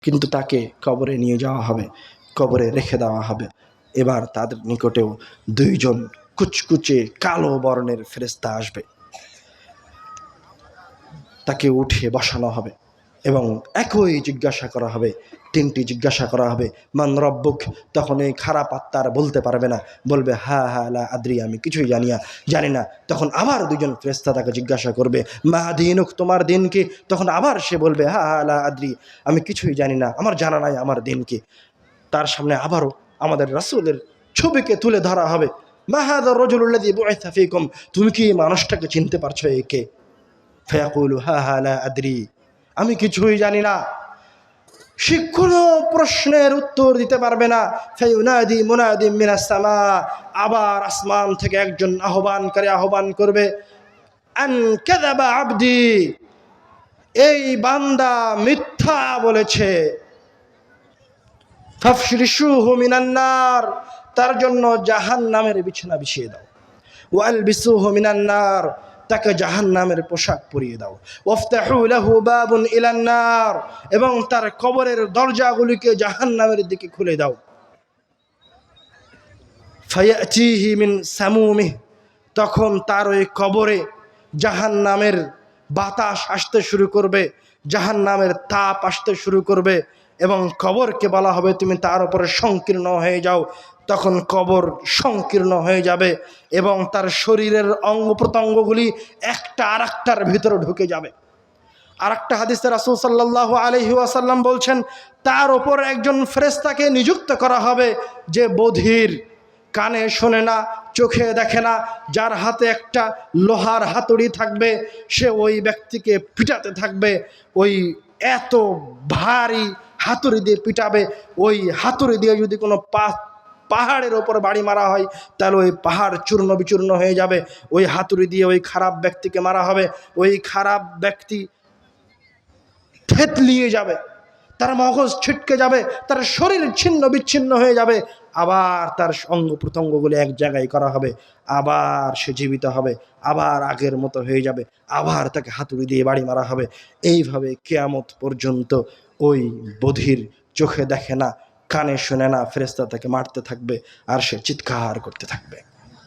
কিন্তু তাকে কবরে নিয়ে যাওয়া হবে, কবরে রেখে দেওয়া হবে। এবার তাদের নিকটেও দুইজন কুচকুচে কালো বর্ণের ফেরেশতা আসবে, তাকে উঠিয়ে বসানো হবে এবং একই জিজ্ঞাসা করা হবে, তিনটি জিজ্ঞাসা করা হবে। মান রব্বুক, তখন এই খারাপ আত্মার বলতে পারবে না, বলবে হা হা লা আদ্রি, আমি কিছুই জানি না। তখন আবার দুজন ফেরেশতা তাকে জিজ্ঞাসা করবে মা দীনুক, তোমার দিন কি? তখন আবার সে বলবে হা হা লা আদ্রি, আমি কিছুই জানি না, আমার জানা নাই আমার দিন কি। তার সামনে আবারও আমাদের রাসূলের ছবিকে তুলে ধরা হবে। মা হাযা রাজুলুল্লাযী বুইসা ফীকুম, তুমি কি এই মানুষটাকে চিনতে পারছো? একে? ফায়াকুলু হা হা লা আদ্রি, আমি কিছুই জানি না। সে কোনো প্রশ্নের উত্তর দিতে পারবে না। ফায়ুনাদি মুনাদি মিনাস সামা, আবার আসমান থেকে একজন আহ্বানকারী আহ্বান করবে, আন কাযাবা আবদি, এই বান্দা মিথ্যা বলেছে। ফাফশিরিশুহু মিনান নার, তার জন্য জাহান্নামের বিছানা বিছিয়ে দাও। ওয়ালবিসুহু মিনান নার, তাকে জাহান্নামের পোশাক পরিয়ে দাও। ওয়াফতাহু লাহু বাবুন ইলান নার, এবং তার কবরের দরজাগুলিকে জাহান্নামের দিকে খুলে দাও। ফায়াতিহি মিন সামুমিহি, তখন তার ওই কবরে জাহান্নামের বাতাস আসতে শুরু করবে, জাহান্নামের তাপ আসতে শুরু করবে এবং কবরকে বলা হবে তুমি তার উপরে সংকীর্ণ হয়ে যাও। তখন কবর সংকীর্ণ হয়ে যাবে এবং তার শরীরের অঙ্গ প্রত্যঙ্গগুলি একটা আরেকটার ভিতরে ঢুকে যাবে। আরেকটা হাদিসে রাসূল সাল্লাল্লাহু আলাইহি ওয়াসাল্লাম বলছেন, তার উপর একজন ফেরেশতাকে নিযুক্ত করা হবে যে বধির, কানে শোনে না, চোখে দেখে না, যার হাতে একটা লোহার হাতুড়ি থাকবে, সে ওই ব্যক্তিকে পিটাতে থাকবে। ওই এত ভারী হাতুড়ি দিয়ে পিটাবে, ওই হাতুড়ি দিয়ে যদি কোনো পাহাড়ের ওপর বাড়ি মারা হয় তাহলে ওই পাহাড় চূর্ণ বিচূর্ণ হয়ে যাবে। ওই হাতুড়ি দিয়ে ওই খারাপ ব্যক্তিকে মারা হবে, ওই খারাপ ব্যক্তি থেতলিয়ে যাবে, তার মগজ ছিটকে যাবে, তার শরীর ছিন্ন বিচ্ছিন্ন হয়ে যাবে, আবার তার অঙ্গ প্রত্যঙ্গগুলো এক জায়গায় করা হবে, আবার সে জীবিত হবে, আবার আগের মতো হয়ে যাবে, আবার তাকে হাতুড়ি দিয়ে বাড়ি মারা হবে। এইভাবে কিয়ামত পর্যন্ত ওই বধির, চোখে দেখে না, কানে শোনে না ফেরেশতা তাকে মারতে থাকবে আর সে চিৎকার করতে থাকবে।